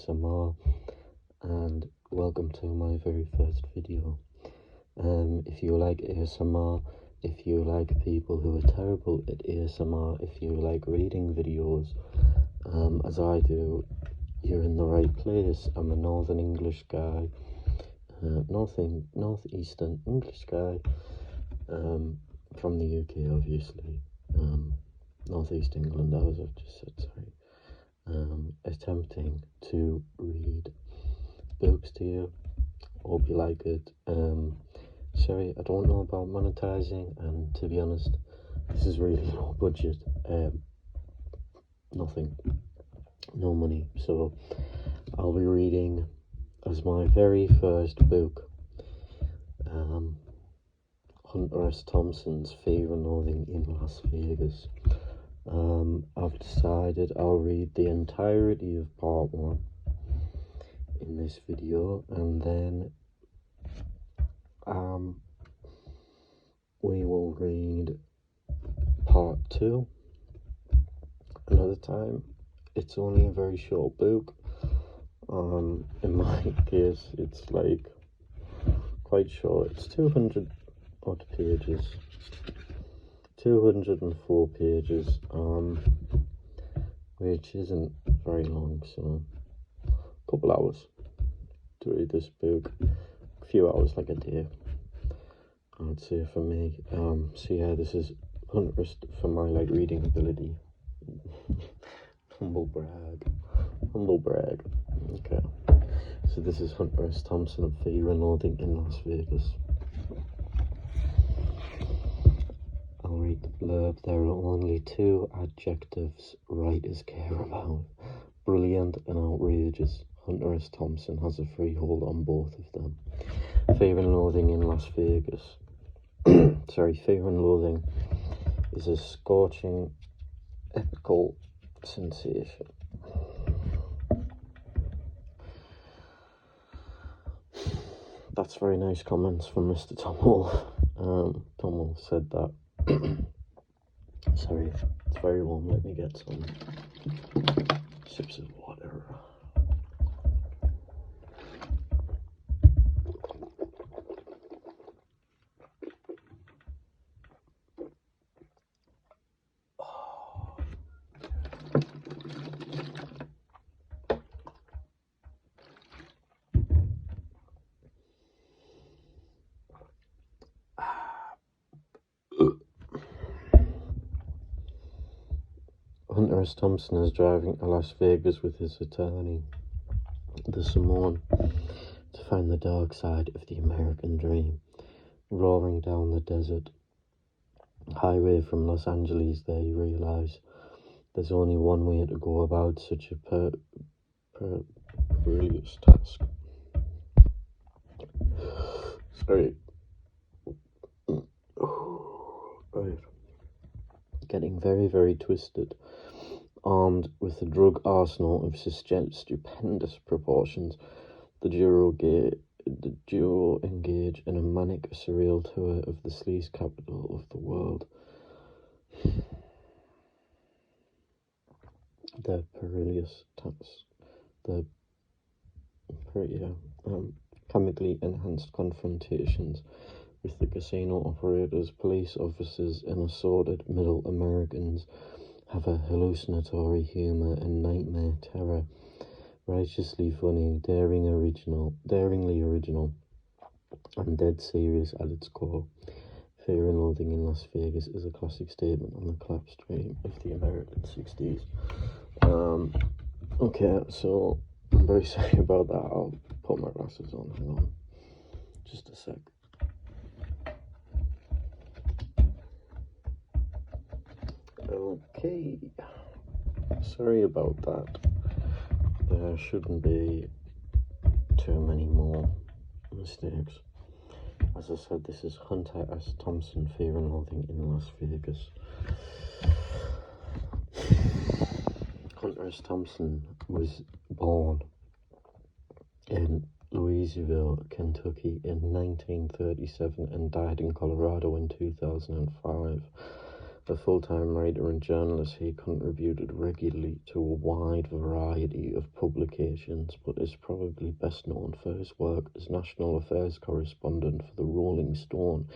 ASMR, and welcome to my very first video. If you like ASMR, if you like people who are terrible at ASMR, if you like reading videos, as I do, you're in the right place. I'm a Northern English guy, Northeastern English guy, from the UK, obviously, Northeast England, I've just said, sorry. Attempting to read books to you. Hope you like it. Sorry, I don't know about monetizing, and to be honest, this is really low budget. Nothing, no money. So I'll be reading as my very first book, Hunter S Thompson's Fear and Loathing in Las Vegas. I've decided I'll read the entirety of part 1 in this video, and then we will read part 2 another time. It's only a very short book. In my case, it's like quite short. It's 200 odd pages. 204 pages, which isn't very long, so a couple hours to read this book, a few hours, like a day, I'd say, for me. So yeah, this is Hunter for my reading ability. humble brag. Okay, so this is Hunter S Thompson of Fear and Loathing in Las Vegas. I'll read the blurb. There are only 2 adjectives writers care about: brilliant and outrageous. Hunter S. Thompson has a freehold on both of them. Fear and Loathing in Las Vegas. Fear and Loathing is a scorching, epical sensation. That's very nice comments from Mr. Tom Wolfe. Tom Wolfe said that. Sorry, it's very warm. Let me get some sips of water. Hunter S. Thompson is driving to Las Vegas with his attorney, the Samoan, to find the dark side of the American dream. Roaring down the desert highway from Los Angeles, they realise there's only one way to go about such a perilous task. Sorry. Right. Getting very, very twisted. Armed with a drug arsenal of stupendous proportions, the duo engage in a manic, surreal tour of the sleaze capital of the world. The perilous task. Chemically enhanced confrontations with the casino operators, police officers, and assorted middle Americans have a hallucinatory humour and nightmare terror. Righteously funny, daringly original, and dead serious at its core. Fear and Loathing in Las Vegas is a classic statement on the collapse dream of the American 60s. Okay, so I'm very sorry about that. I'll put my glasses on. Hang on. Just a sec. Okay, sorry about that. There shouldn't be too many more mistakes. As I said, this is Hunter S. Thompson, Fear and Loathing in Las Vegas. Hunter S. Thompson was born in Louisville, Kentucky in 1937 and died in Colorado in 2005. A full-time writer and journalist, he contributed regularly to a wide variety of publications, but is probably best known for his work as national affairs correspondent for the Rolling Stone,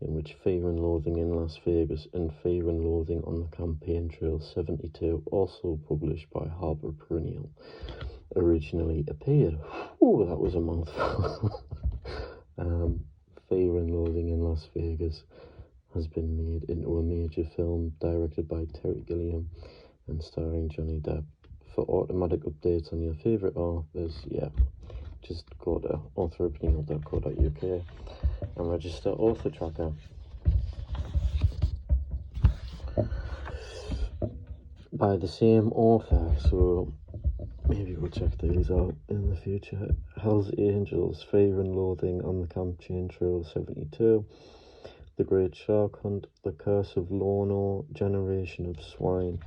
in which Fear and Loathing in Las Vegas and Fear and Loathing on the Campaign Trail 72, also published by Harper Perineal, originally appeared. Ooh, that was a mouthful. Fear and Loathing in Las Vegas has been made into a major film directed by Terry Gilliam and starring Johnny Depp. For automatic updates on your favourite authors, just go to authoropening.co.uk and register Author Tracker. By the same author, so maybe we'll check these out in the future. Hell's Angels, Fear and Loathing on the Campaign Trail 72, The Great Shark Hunt, The Curse of Lono, Generation of Swine,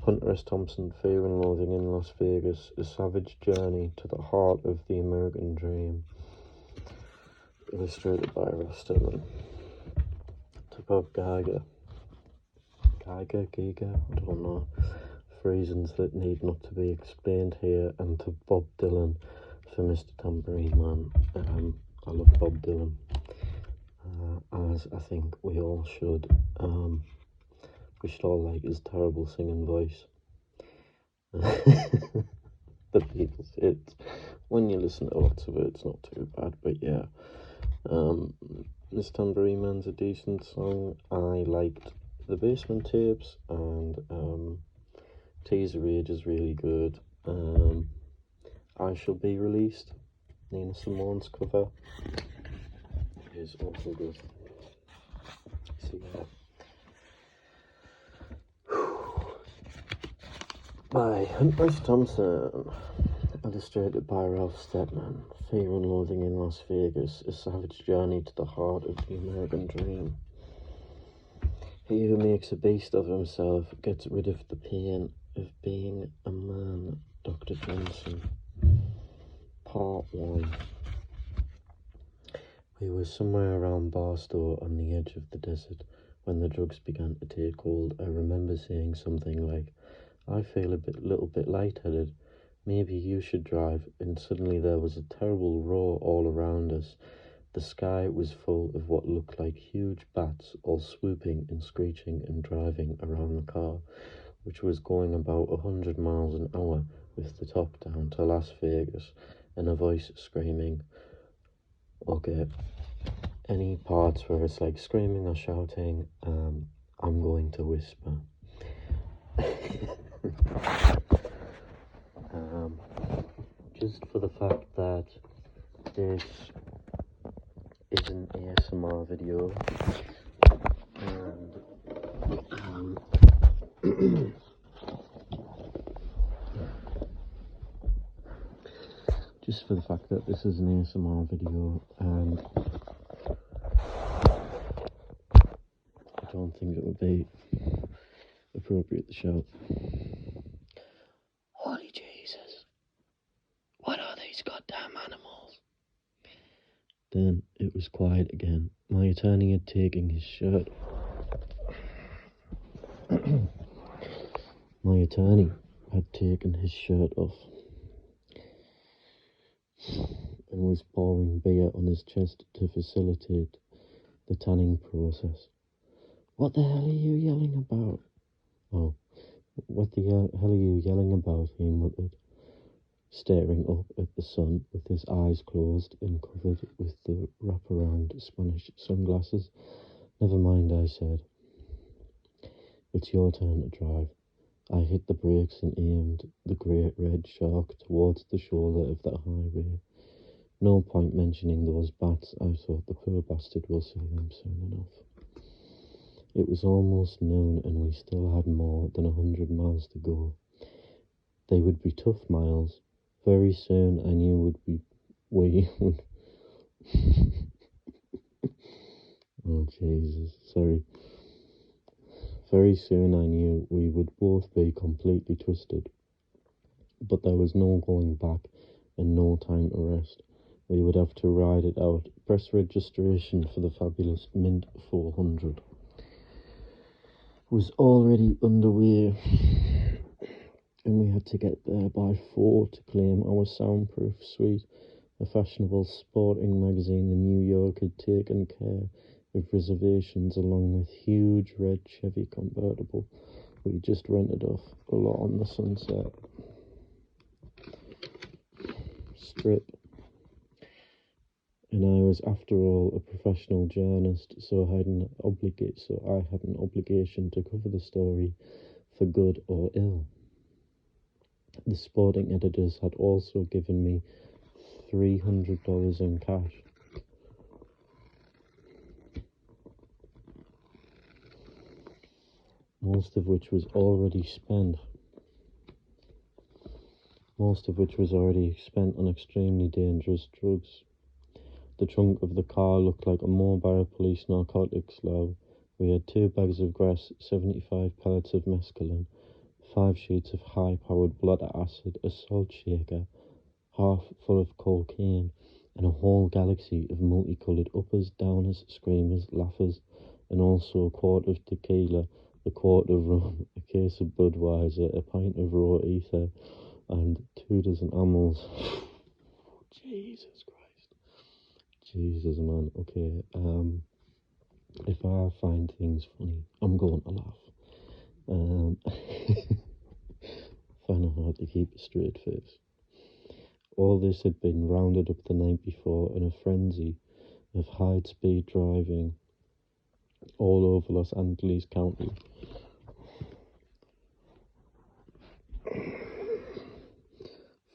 Hunter S. Thompson, Fear and Loathing in Las Vegas, A Savage Journey to the Heart of the American Dream, illustrated by Ross Stedman. To Bob Geiger, I don't know, for reasons that need not to be explained here, and to Bob Dylan for Mr. Tambourine Man. I love Bob Dylan, as I think we all should. We should all like his terrible singing voice. The Beatles hits. When you listen to lots of it, it's not too bad, but yeah. Miss Tambourine Man's a decent song. I liked The Basement Tapes, and Teaser Age is really good. I Shall Be Released, Nina Simone's cover, is also good. So yeah. By Hunter S. Thompson, illustrated by Ralph Steadman. Fear and Loathing in Las Vegas, A Savage Journey to the Heart of the American Dream. He who makes a beast of himself gets rid of the pain of being a man. Dr. Thompson. Part 1. We were somewhere around Barstow on the edge of the desert when the drugs began to take hold. I remember saying something like, I feel a little bit lightheaded. Maybe you should drive. And suddenly there was a terrible roar all around us. The sky was full of what looked like huge bats, all swooping and screeching and driving around the car, which was going about 100 miles an hour with the top down to Las Vegas, and a voice screaming. Okay, any parts where it's like screaming or shouting, I'm going to whisper. Just for the fact that this is an ASMR video, and just for the fact that this is an ASMR video, and I don't think it would be appropriate to shout, Holy Jesus, what are these goddamn animals? Then it was quiet again. My attorney had taken his shirt. My attorney had taken his shirt off and was pouring beer on his chest to facilitate the tanning process. What the hell are you yelling about? Oh, what the hell are you yelling about? He muttered, staring up at the sun with his eyes closed and covered with the wraparound Spanish sunglasses. Never mind, I said. It's your turn to drive. I hit the brakes and aimed the great red shark towards the shoulder of that highway. No point mentioning those bats. I thought the poor bastard will see them soon enough. It was almost noon and we still had more than 100 miles to go. They would be tough miles. Very soon I knew we would oh Jesus, sorry. Very soon I knew we would both be completely twisted. But there was no going back and no time to rest. We would have to ride it out. Press registration for the fabulous Mint 400. was already underway, and we had to get there by 4 to claim our soundproof suite. A fashionable sporting magazine in New York had taken care of reservations along with huge red Chevy convertible we just rented off a lot on the Sunset Strip. And I was, after all, a professional journalist, so I had an obligation to cover the story for good or ill. The sporting editors had also given me $300 in cash. Most of which was already spent on extremely dangerous drugs. The trunk of the car looked like a mobile police narcotics lab. We had 2 bags of grass, 75 pellets of mescaline, 5 sheets of high-powered blood acid, a salt shaker, half full of cocaine, and a whole galaxy of multicoloured uppers, downers, screamers, laughers, and also a quart of tequila, a quart of rum, a case of Budweiser, a pint of raw ether, and 2 dozen amyls. Jesus Christ. Jesus, man. Okay, if I find things funny, I'm going to laugh. Find it hard to keep a straight face. All this had been rounded up the night before in a frenzy of high-speed driving all over Los Angeles County.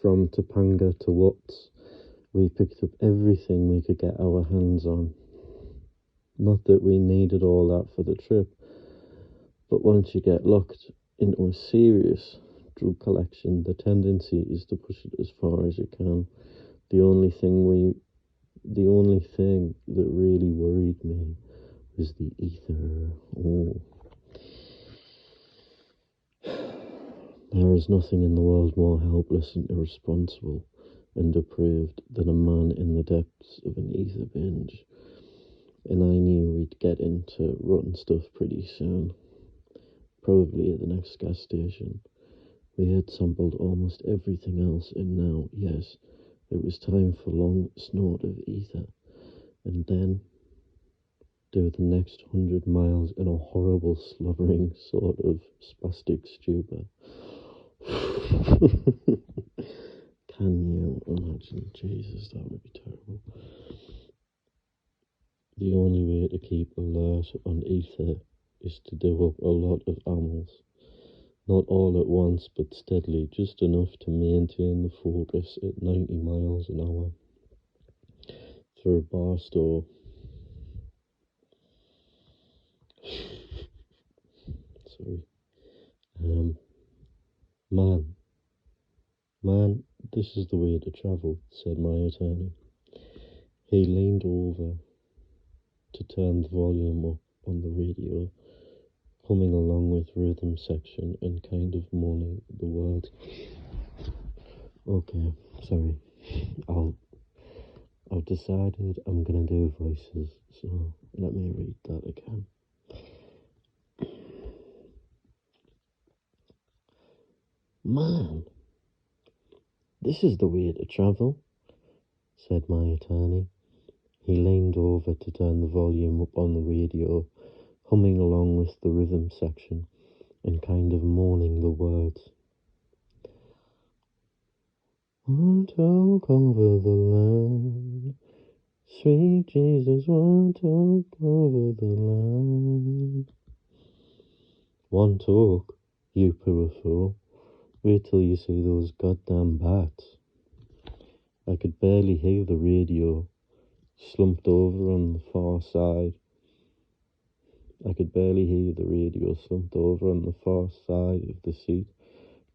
From Topanga to Watts, we picked up everything we could get our hands on. Not that we needed all that for the trip, but once you get locked into a serious drug collection, the tendency is to push it as far as you can. The only thing that really worried me was the ether. Oh. There is nothing in the world more helpless and irresponsible and depraved than a man in the depths of an ether binge. And I knew we'd get into rotten stuff pretty soon. Probably at the next gas station. We had sampled almost everything else, and now, yes, it was time for a long snort of ether, and then do the next 100 miles in a horrible, slobbering sort of spastic stupor. Can you imagine? Jesus, that would be terrible. The only way to keep alert on ether is to do up a lot of amyls. Not all at once, but steadily, just enough to maintain the focus at 90 miles an hour. Through a bar store. Sorry. Man, this is the way to travel, said my attorney. He leaned over to turn the volume up on the radio, humming along with rhythm section and kind of moaning the words. Okay, sorry. I've decided I'm gonna do voices, so let me read that again. Man, this is the way to travel, said my attorney. He leaned over to turn the volume up on the radio, humming along with the rhythm section and kind of moaning the words. One took over the land, sweet Jesus, one took over the land. One took, you poor fool. Wait till you see those goddamn bats. I could barely hear the radio, slumped over on the far side. Of the seat,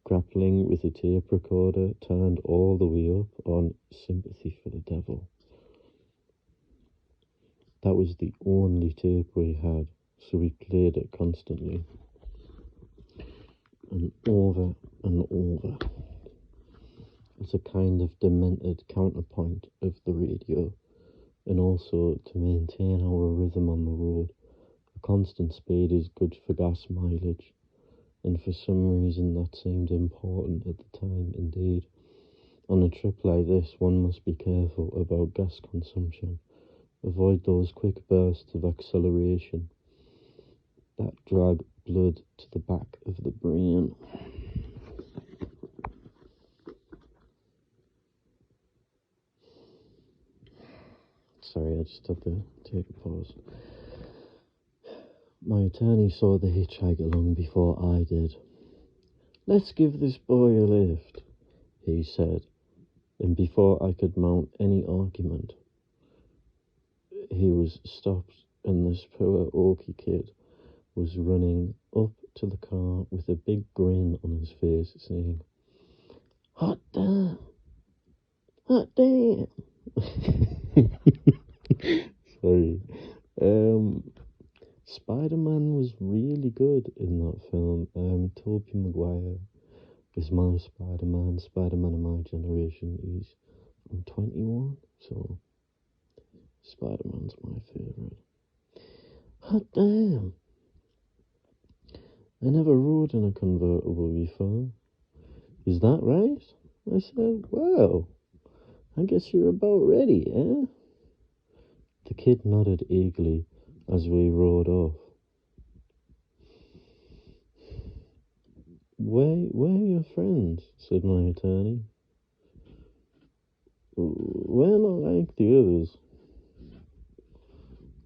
grappling with a tape recorder turned all the way up on Sympathy for the Devil. That was the only tape we had, so we played it constantly. And over and over. It's a kind of demented counterpoint of the radio, and also to maintain our rhythm on the road, a A constant speed is good for gas mileage, and for some reason that seemed important at the time indeed. On a trip like this, one must be careful about gas consumption. Avoid those quick bursts of acceleration that drag blood to the back of the brain. Sorry, I just had to take a pause. My attorney saw the hitchhiker long before I did. "Let's give this boy a lift," he said, and before I could mount any argument, he was stopped, and this poor Orky kid was running up to the car with a big grin on his face, saying, "Hot damn! Hot damn!" Sorry. Spider-Man was really good in that film. Tobey Maguire is my Spider-Man of my generation. He's from 21, so Spider-Man's my favourite. Hot damn! I never rode in a convertible before. Is that right? I said, "Well, I guess you're about ready, eh?" The kid nodded eagerly as we rode off. Where are your friends?" said my attorney. "We're not like the others."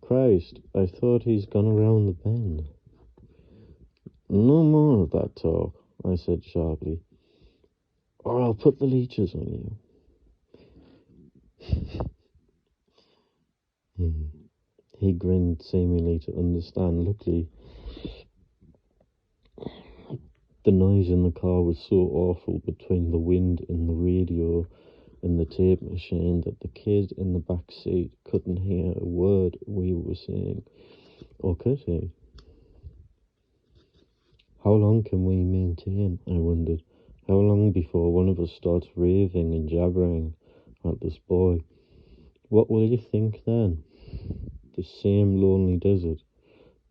"Christ, I thought he's gone around the bend." "No more of that talk," I said sharply, "or I'll put the leeches on you." He grinned, seemingly to understand. Luckily, the noise in the car was so awful between the wind and the radio and the tape machine that the kid in the back seat couldn't hear a word we were saying. Or could he? How long can we maintain, I wondered. How long before one of us starts raving and jabbering at this boy? What will you think then? The same lonely desert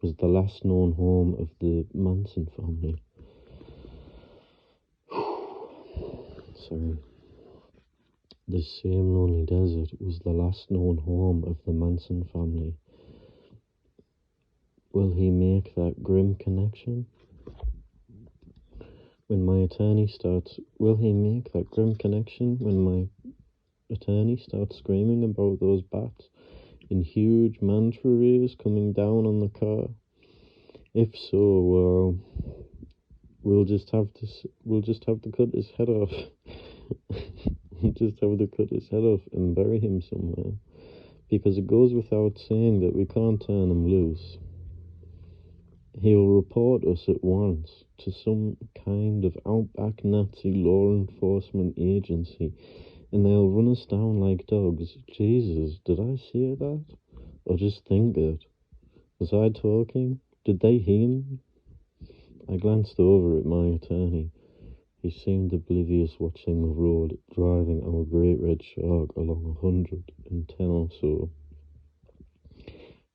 was the last known home of the Manson family. Sorry. The same lonely desert was the last known home of the Manson family. Will he make that grim connection? Will he make that grim connection when my attorney starts screaming about those bats in huge manta rays coming down on the car? If so, well, we'll just have to cut his head off. Just have to cut his head off and bury him somewhere, because it goes without saying that we can't turn him loose. He'll report us at once to some kind of outback Nazi law enforcement agency, and they'll run us down like dogs. Jesus, did I say that? Or just think it? Was I talking? Did they hear me? I glanced over at my attorney. He seemed oblivious, watching the road, driving our great red shark along 110 or so.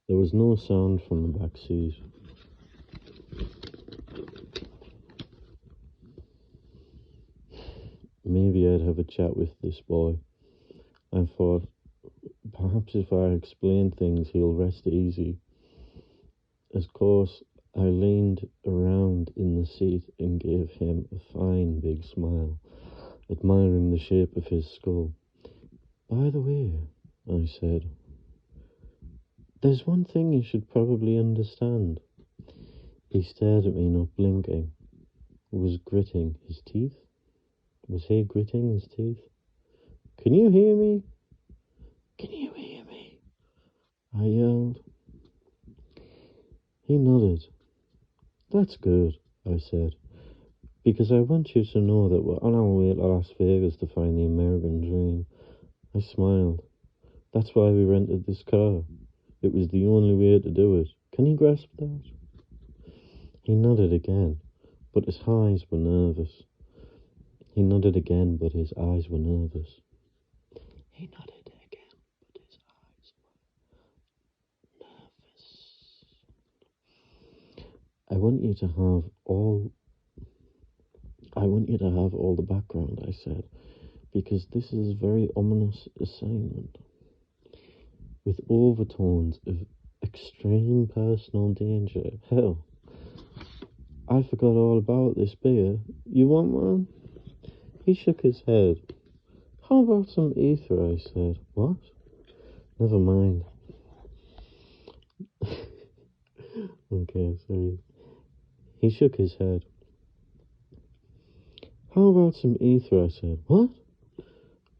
There was no sound from the back seat. Maybe I'd have a chat with this boy. I thought, perhaps if I explain things, he'll rest easy. Of course, I leaned around in the seat and gave him a fine big smile, admiring the shape of his skull. "By the way," I said, "there's one thing you should probably understand." He stared at me, not blinking. Was gritting his teeth? Was he gritting his teeth? "Can you hear me? Can you hear me?" I yelled. He nodded. "That's good," I said, "because I want you to know that we're on our way to Las Vegas to find the American dream." I smiled. "That's why we rented this car. It was the only way to do it. Can you grasp that?" He nodded again, but his eyes were nervous. He nodded again, but his eyes were nervous. He nodded again, but his eyes were nervous. want you to have all the background, I said, because this is a very ominous assignment with overtones of extreme personal danger. Hell, I forgot all about this beer. You want one? He shook his head. How about some ether? I said. What? Never mind. Okay, sorry. He shook his head. How about some ether? I said. What?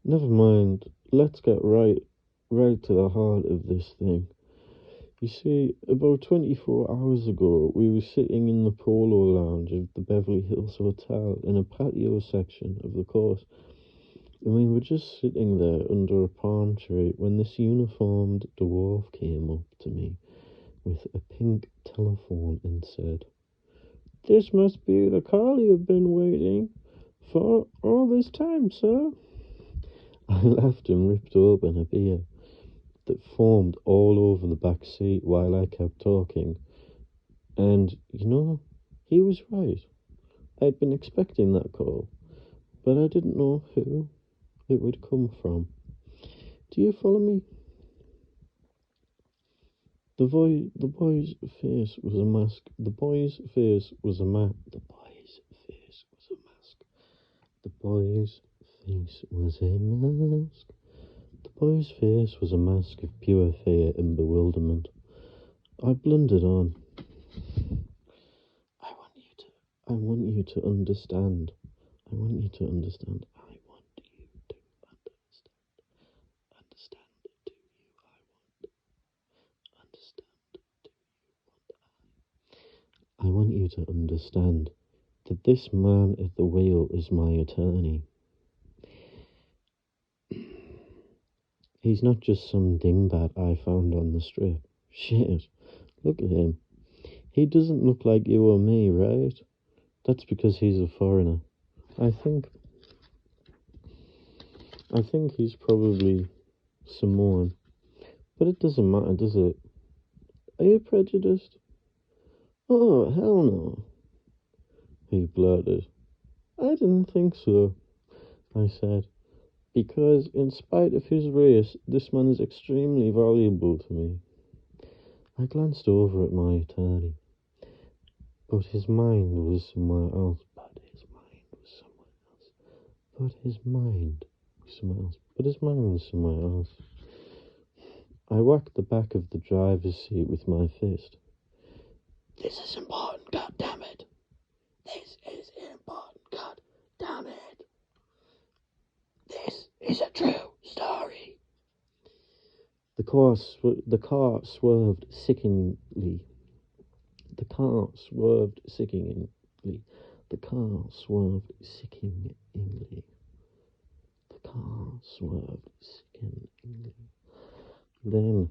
Never mind. Let's get right to the heart of this thing. You see, about 24 hours ago, we were sitting in the polo lounge of the Beverly Hills Hotel in a patio section of the course, and we were just sitting there under a palm tree when this uniformed dwarf came up to me with a pink telephone and said, "This must be the car you've been waiting for all this time, sir." I laughed and ripped open a beer that foamed all over the back seat while I kept talking. And, he was right. I'd been expecting that call, but I didn't know who it would come from. Do you follow me? The boy's face was a mask. The boy's face was a mask. The boy's face was a mask. The boy's face was a mask. The boy's face was a mask of pure fear and bewilderment. I blundered on. I want you to understand. I want you to understand. I want you to understand. Understand. Do you? I want. Understand. Do you want? I want you to understand that this man at the wheel is my attorney. He's not just some dingbat I found on the strip. Shit, look at him. He doesn't look like you or me, right? That's because he's a foreigner. I think he's probably Samoan. But it doesn't matter, does it? Are you prejudiced? Oh, hell no, he blurted. I didn't think so, I said, because in spite of his race, this man is extremely valuable to me. I glanced over at my attorney, but his mind was somewhere else. But his mind was somewhere else. I whacked the back of the driver's seat with my fist. This is important, god damn it. This is important, god damn it. This is a true story. The car swerved sickeningly. The car swerved sickeningly. The car swerved sickeningly. The car swerved sickeningly. Then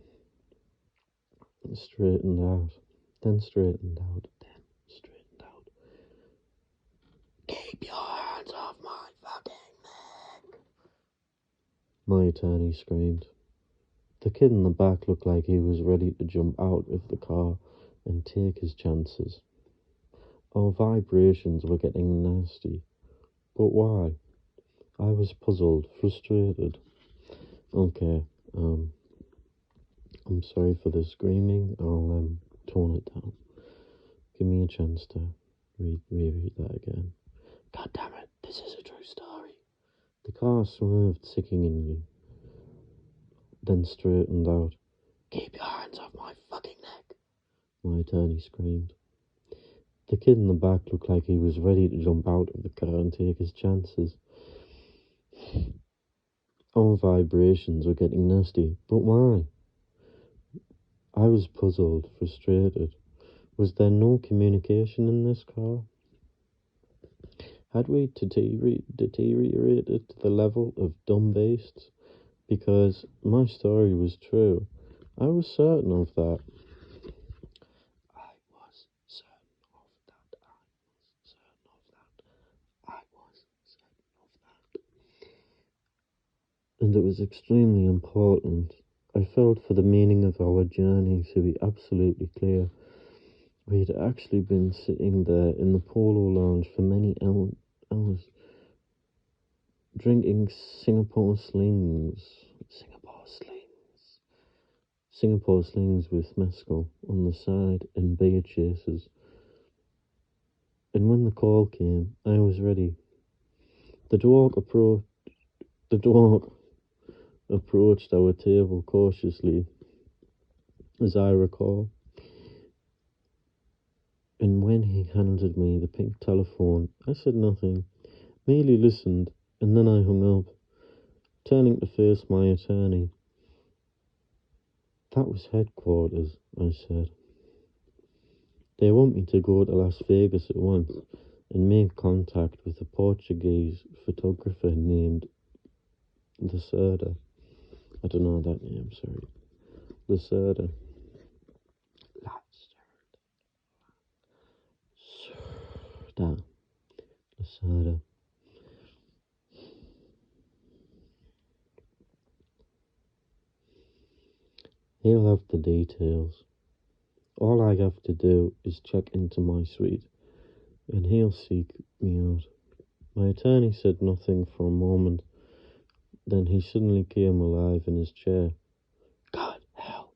straightened out. Then straightened out. Then straightened out. Keep your hands off my fucking neck, my attorney screamed. The kid in the back looked like he was ready to jump out of the car and take his chances. Our vibrations were getting nasty. But why? I was puzzled, frustrated. Okay, I'm sorry for the screaming. I'll tone it down. Give me a chance to reread that again. God damn it, this is a true story. The car swerved sickeningly, then straightened out. Keep your hands off my fucking neck, my attorney screamed. The kid in the back looked like he was ready to jump out of the car and take his chances. Our vibrations were getting nasty, but why? I was puzzled, frustrated. Was there no communication in this car? Had we deteriorated to the level of dumb beasts? Because my story was true. I was certain of that. And it was extremely important. I felt for the meaning of our journey to be absolutely clear. We'd actually been sitting there in the polo lounge for many hours, drinking Singapore slings with mezcal on the side and beer chasers. And when the call came, I was ready. The dwarf approached our table cautiously, as I recall. And when he handed me the pink telephone, I said nothing, merely listened, and then I hung up, turning to face my attorney. That was headquarters, I said. They want me to go to Las Vegas at once and make contact with a Portuguese photographer named Lacerda. I don't know that name, sorry. Lacerda. Lacerda. He'll have the details. All I have to do is check into my suite, and he'll seek me out. My attorney said nothing for a moment. Then he suddenly came alive in his chair. God, hell!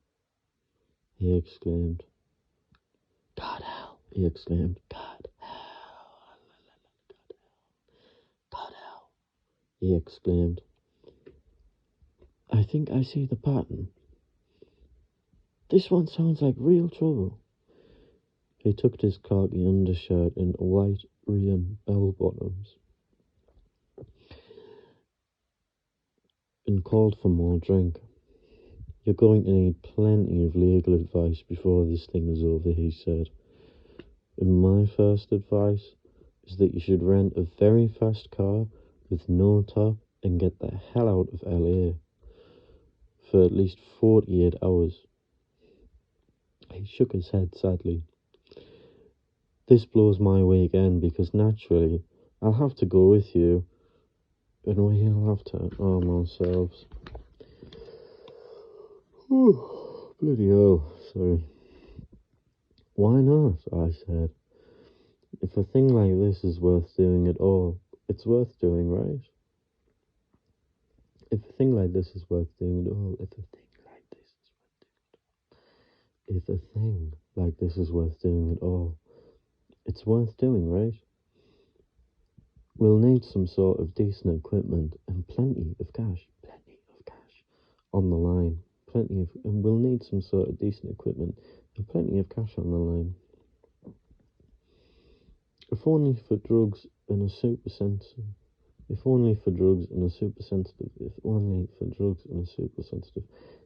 He exclaimed. God, hell! He exclaimed. God, hell! God, hell! He exclaimed. I think I see the pattern. This one sounds like real trouble. He tucked his khaki undershirt into white Rian bell-bottoms and called for more drink. You're going to need plenty of legal advice before this thing is over, he said. And my first advice is that you should rent a very fast car with no top and get the hell out of LA for at least 48 hours. He shook his head sadly. This blows my way again because naturally I'll have to go with you and we'll have to arm ourselves. Whew, bloody hell, sorry. Why not? I said. If a thing like this is worth doing at all, it's worth doing, right? If a thing like this is worth doing at all, if a thing like this is worth doing at all, it's worth doing, right? We'll need some sort of decent equipment and plenty of cash on the line. And we'll need some sort of decent equipment and plenty of cash on the line. If only for drugs and a super sensitive. If only for drugs and a super sensitive. If only for drugs and a super sensitive.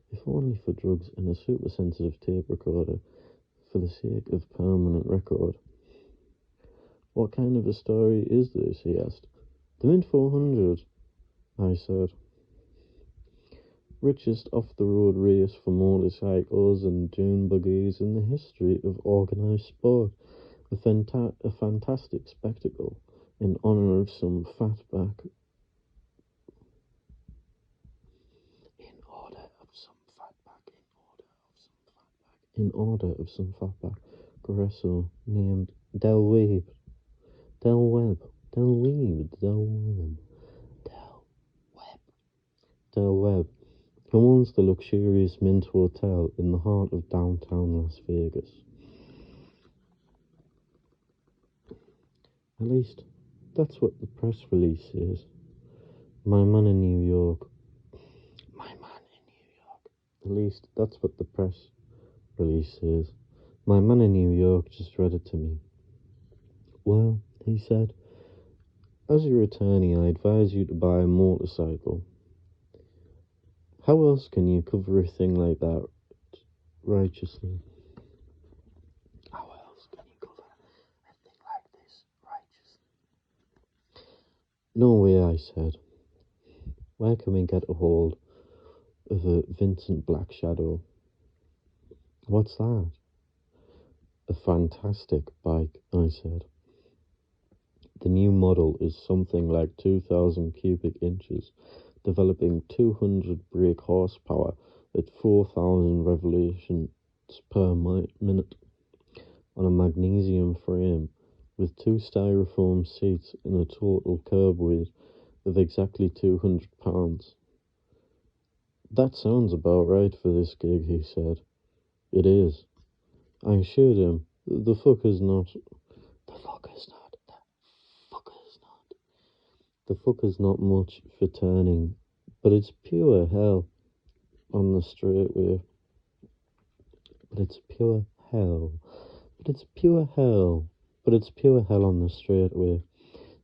If only for drugs and a super sensitive tape recorder for the sake of permanent record. What kind of a story is this? He asked. The Mint 400, I said. Richest off-the-road race for motorcycles and dune buggies in the history of organised sport. A fantastic spectacle in honour of some fatback. In order of some fatback Gresso named Del Webb, who owns the luxurious Mint Hotel in the heart of downtown Las Vegas. At least, that's what the press release says. My man in New York. At least, that's what the press release says. My man in New York just read it to me. Well, he said, as your attorney, I advise you to buy a motorcycle. How else can you cover a thing like that righteously? How else can you cover a thing like this righteously? No way, I said. Where can we get a hold of a Vincent Black Shadow? What's that? A fantastic bike, I said. The new model is something like 2,000 cubic inches, developing 200 brake horsepower at 4,000 revolutions per minute. on a magnesium frame with 2 styrofoam seats and a total curb weight of exactly 200 pounds. That sounds about right for this gig, he said. It is. I assured him, the fucker's not. The fucker's not. The fucker's not much for turning, but it's pure hell on the straightway. But it's pure hell. But it's pure hell. But it's pure hell on the straightway.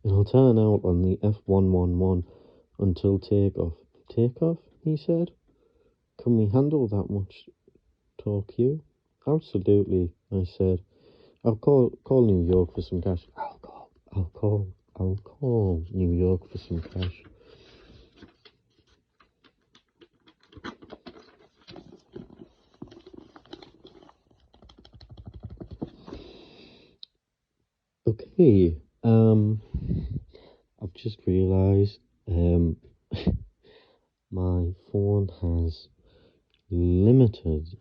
It'll turn out on the F111 until takeoff. Takeoff? He said. Can we handle that much talk, you? Absolutely, I said. I'll call New York for some cash. I'll call New York for some cash. Okay, I've just realised, my phone has limited.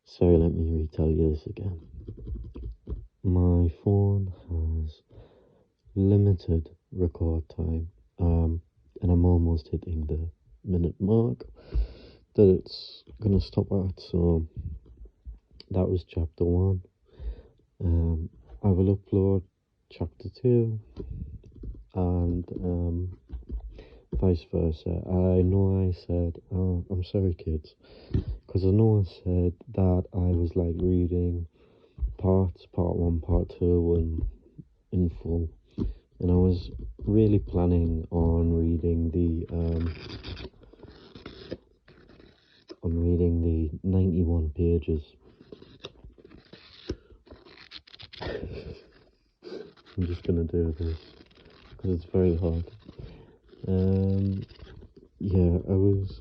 Sorry, let me retell you this again. My phone has limited record time, and I'm almost hitting the minute mark that it's gonna stop at. So that was chapter 1. I will upload chapter 2, and vice versa. I know I said, I'm sorry kids, because I know I said that I was like reading part 1, part 2 and in full, and I was really planning on reading the 91 pages. I'm just gonna do this because it's very hard. Yeah, I was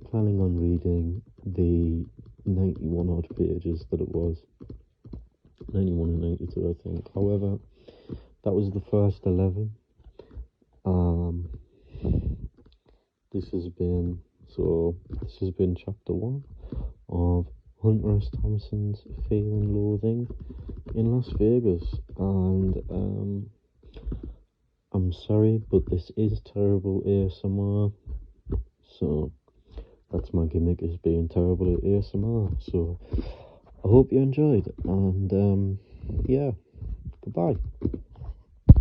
planning on reading the 91 odd pages that it was. 91 and 92, I think. However, that was the first 11. This has been chapter 1 of Hunter S Thompson's Fear and Loathing in Las Vegas, and I'm sorry, but this is terrible ASMR, so that's my gimmick, is being terrible at ASMR. So I hope you enjoyed, and yeah, goodbye.